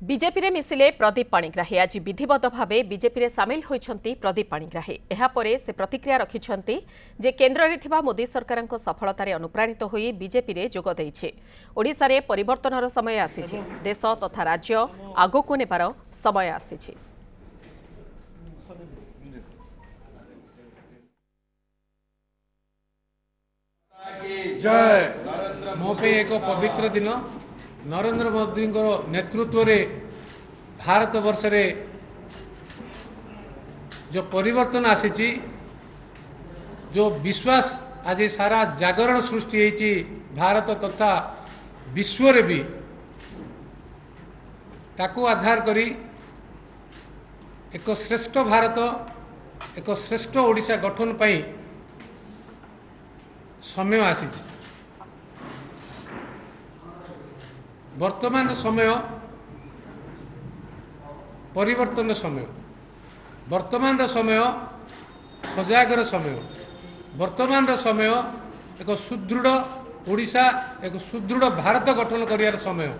BJP रे मिसिले प्रदीप पाणिग्राही आज विधिवत भाव बीजेपी रे सामिल होइछंती प्रदीप पाणिग्राही एहापरे से प्रतिक्रिया रखिछंती जे केंद्र रे थिबा मोदी सरकारक सफलतारे अनुप्राणित होई बीजेपी रे जोग दैछे। ओडिसा रे परिवर्तनर समय आसीछे। देश तथा राज्य आगोको नेबार समय आसीछे। जय मो पे एक पवित्र दिन नरेंद्र मोदी नेतृत्व रे भारत वर्ष रे जो परिवर्तन आसी जो विश्वास आज सारा जागरण सृष्टि होती भारत तथा विश्व रे भी ताकू आधार करी एक श्रेष्ठ भारत एक श्रेष्ठ ओडिशा गठन पाई समय आसी वर्तमान समय परिवर्तन समय वर्तमान समय सजागर समय वर्तमान समय एक सुदृढ़ ओडिशा एक सुदृढ़ भारत गठन करियार समय।